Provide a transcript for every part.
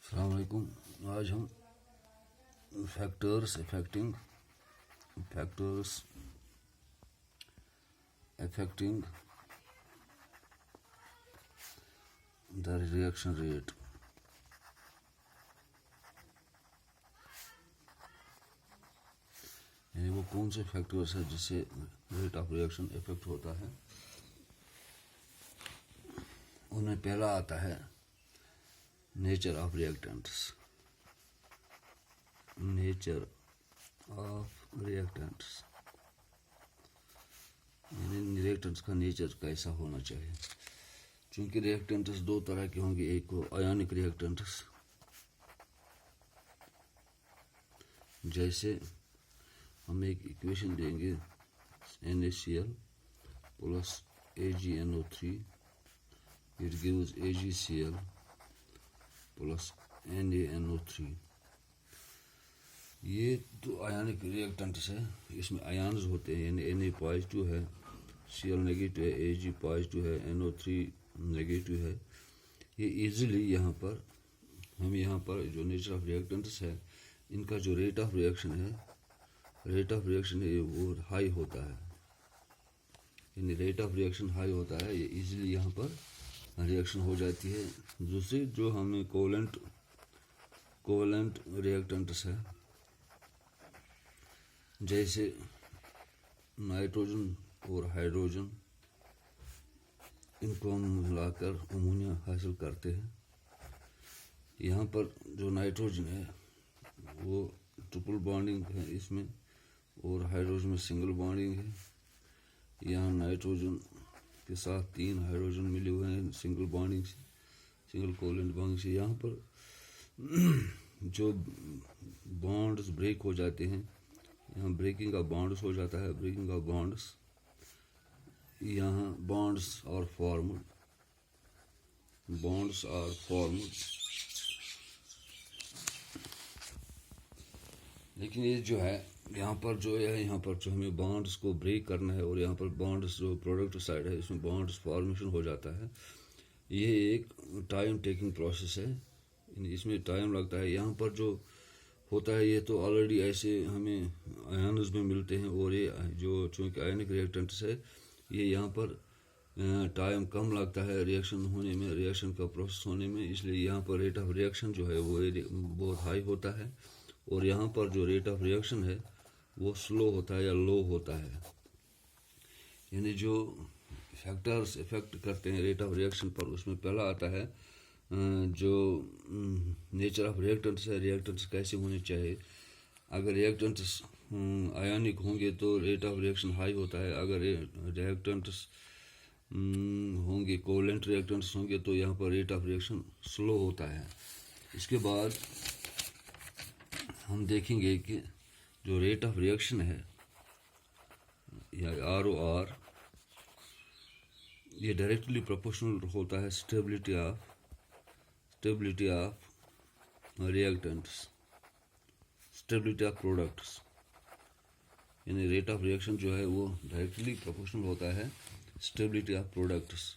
अस्सलाम वालेकुम। आज हम factors affecting the reaction rate यानी वो कौन से फैक्टर्स है जिससे रेट ऑफ रिएक्शन इफेक्ट होता है। उनमें पहला आता है नेचर ऑफ रिएक्टेंट्स। यानी रिएक्टेंट्स का नेचर कैसा होना चाहिए। चूँकि रिएक्टेंट्स दो तरह के होंगे, एक को आयोनिक रिएक्टेंट्स, जैसे हम एक इक्वेशन देंगे NaCl plus AgNO3 it gives AgCl plus NaNO3। ये तो आयनिक रिएक्टेंट्स है, इसमें आयन्स होते हैं, यानी Na पॉजिटिव है, Cl नेगेटिव है, Ag पॉजिटिव है, NO3 नेगेटिव है। ये इजीली यहाँ पर जो नेचर ऑफ रिएक्टेंट्स है, इनका जो रेट ऑफ रिएक्शन है वो हाई होता है। यानी रेट ऑफ रिएक्शन हाई होता है, ये इजीली यहाँ पर रिएक्शन हो जाती है। दूसरी जो हमें कोवलेंट रिएक्टेंट्स है, जैसे नाइट्रोजन और हाइड्रोजन, इनको हम मिलाकर अमोनिया हासिल करते हैं। यहाँ पर जो नाइट्रोजन है वो ट्रिपल बॉन्डिंग है इसमें, और हाइड्रोजन में सिंगल बॉन्डिंग है। यहाँ नाइट्रोजन के साथ 3 हाइड्रोजन मिले हुए हैं सिंगल बॉन्डिंग से, सिंगल कोवलेंट बॉन्डिंग से। यहाँ पर जो बॉन्ड्स ब्रेक हो जाते हैं, यहाँ ब्रेकिंग ऑफ बॉन्ड्स हो जाता है, ब्रेकिंग ऑफ बॉन्ड्स। यहाँ बॉन्ड्स आर फॉर्म्ड, लेकिन ये जो है यहाँ पर जो हमें बॉन्ड्स को ब्रेक करना है, और यहाँ पर बॉन्ड्स जो प्रोडक्ट साइड है इसमें बॉन्ड्स फॉर्मेशन हो जाता है। ये एक टाइम टेकिंग प्रोसेस है, इसमें टाइम लगता है। यहाँ पर जो होता है ये तो ऑलरेडी ऐसे हमें आयन्स में मिलते हैं, और ये जो चूँकि आयनिक रिएक्टेंट्स है, ये यहाँ पर टाइम कम लगता है रिएक्शन होने में, रिएक्शन का प्रोसेस होने में, इसलिए यहाँ पर रेट ऑफ रिएक्शन जो है वो बहुत हाई होता है। और यहाँ पर जो रेट ऑफ रिएक्शन है वो स्लो होता है या लो होता है। यानी जो फैक्टर्स इफेक्ट करते हैं रेट ऑफ रिएक्शन पर, उसमें पहला आता है जो नेचर ऑफ रिएक्टेंट्स है, रिएक्टेंट्स कैसे होने चाहिए। अगर रिएक्टेंट्स आयनिक होंगे तो रेट ऑफ रिएक्शन हाई होता है। अगर रिएक्टेंट्स होंगे कोवलेंट रिएक्टेंट्स होंगे तो यहाँ पर रेट ऑफ रिएक्शन स्लो होता है। इसके बाद हम देखेंगे कि जो रेट ऑफ रिएक्शन है या ROR, ये डायरेक्टली प्रोपोर्शनल होता है stability of reactants, stability of products. यानी रेट ऑफ रिएक्शन जो है वो डायरेक्टली प्रोपोर्शनल होता है स्टेबिलिटी ऑफ प्रोडक्ट्स।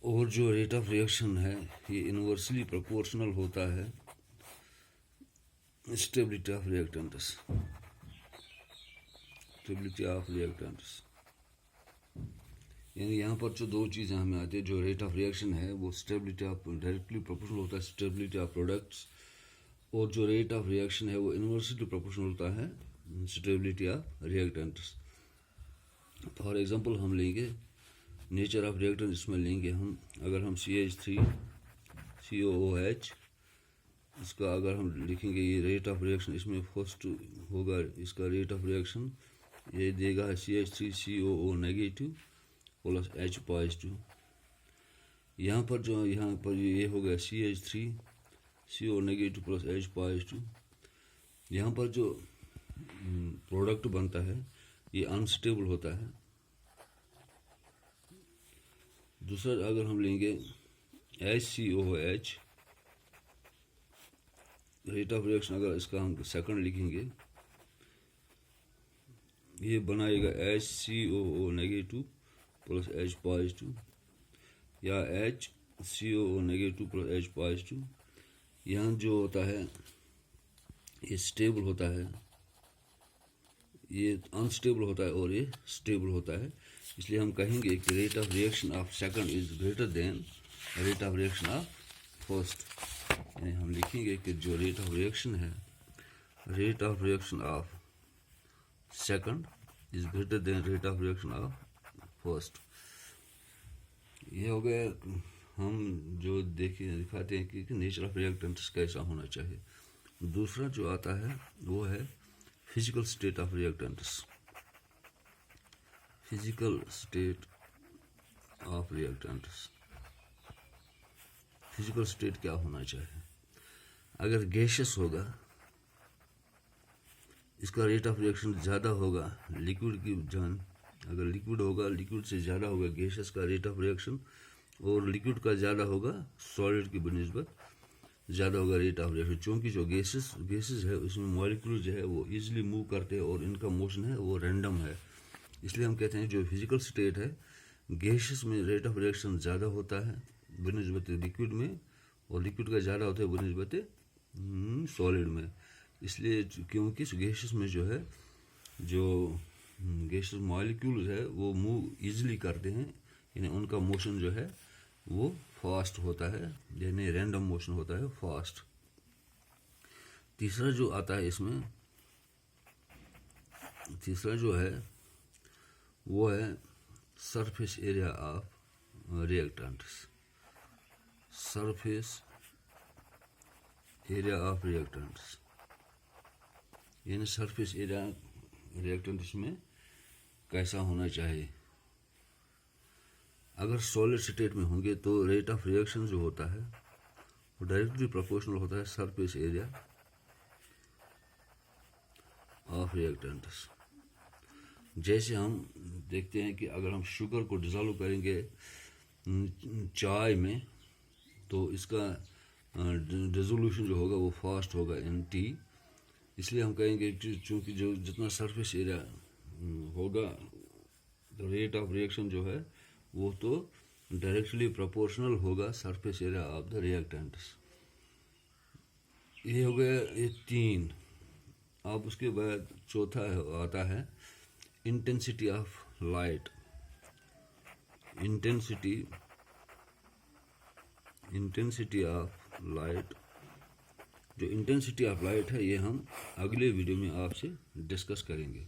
और जो रेट ऑफ रिएक्शन है ये इन्वर्सली प्रोपोर्शनल होता है स्टेबिलिटी ऑफ रिएक्टेंट्स। यानी यहाँ पर जो दो चीज़ें हमें आती है, जो रेट ऑफ रिएक्शन है वो स्टेबिलिटी ऑफ डायरेक्टली प्रोपोर्शनल होता है स्टेबिलिटी ऑफ प्रोडक्ट्स, और जो रेट ऑफ रिएक्शन है वो इन्वर्सली प्रोपोर्शनल होता है stability of reactants. For example हम लेंगे नेचर ऑफ रिएक्टेंट, इसमें लेंगे हम, अगर हम CH3COOH, इसका अगर हम लिखेंगे ये रेट ऑफ रिएक्शन, इसमें फर्स्ट होगा इसका रेट ऑफ रिएक्शन, ये देगा CH3COO negative plus H positive. यहाँ पर ये हो गया CH3CO negative plus H positive. यहाँ पर जो प्रोडक्ट बनता है ये अनस्टेबल होता है। दूसरा अगर हम लेंगे HCOH, रेट ऑफ रिएक्शन अगर इसका हम सेकंड लिखेंगे, ये बनाएगा HCOO negative plus H positive, या HCOO negative plus H positive, यहाँ जो होता है ये स्टेबल होता है, ये अनस्टेबल होता है और ये स्टेबल होता है। इसलिए हम कहेंगे कि rate of reaction of second is greater than rate of reaction of first. यानी हम लिखेंगे कि जो रेट ऑफ रिएक्शन है, rate of reaction of second is greater than rate of reaction of first. ये हो गया हम जो दिखाते हैं कि नेचर ऑफ रिएक्टेंट्स कैसा होना चाहिए। दूसरा जो आता है वो है physical state of reactants. Physical state of reactants, physical state क्या होना चाहिए? अगर गैसियस होगा, इसका रेट ऑफ रिएक्शन ज़्यादा होगा लिक्विड की जान। अगर लिक्विड होगा, लिक्विड से ज़्यादा होगा गैसेस का रेट ऑफ रिएक्शन, और लिक्विड का ज़्यादा होगा सॉलिड की बनिस्बत ज़्यादा होगा रेट ऑफ रिएक्शन। चूँकि जो गैसेस है उसमें मॉलिक्यूल जो है वो इजीली मूव करते हैं और इनका मोशन है वो रैंडम है। इसलिए हम कहते हैं जो फिजिकल स्टेट है, गैसेस में रेट ऑफ रिएक्शन ज़्यादा होता है बनिस्बत लिक्विड में, और लिक्विड का ज़्यादा होता है बनिस्बत सॉलिड में। इसलिए क्योंकि गैसेस में जो है, जो गैसेस मॉलिक्यूल्स है वो मूव इजीली करते हैं, यानी उनका मोशन जो है वो फास्ट होता है, यानी रैंडम मोशन होता है, फास्ट। तीसरा जो आता है इसमें, तीसरा जो है वो है surface area of reactants. Surface area of reactants, यानी सरफेस एरिया रिएक्टेंट्स में कैसा होना चाहिए। अगर सॉलिड स्टेट में होंगे तो रेट ऑफ रिएक्शन जो होता है वो डायरेक्टली प्रोपोर्शनल होता है सरफेस एरिया ऑफ रिएक्टेंट्स। जैसे हम देखते हैं कि अगर हम शुगर को डिज़ोल्व करेंगे चाय में तो इसका डिसोल्यूशन जो होगा वो फास्ट होगा इन टी। इसलिए हम कहेंगे चूँकि जो जितना सरफेस एरिया होगा, तो रेट ऑफ रिएक्शन जो है वो तो डायरेक्टली प्रोपोर्शनल होगा surface area of the reactants. ये हो गया ये तीन। अब उसके बाद चौथा आता है intensity of light. Intensity of light, जो इंटेंसिटी ऑफ लाइट है ये हम अगले वीडियो में आपसे डिस्कस करेंगे।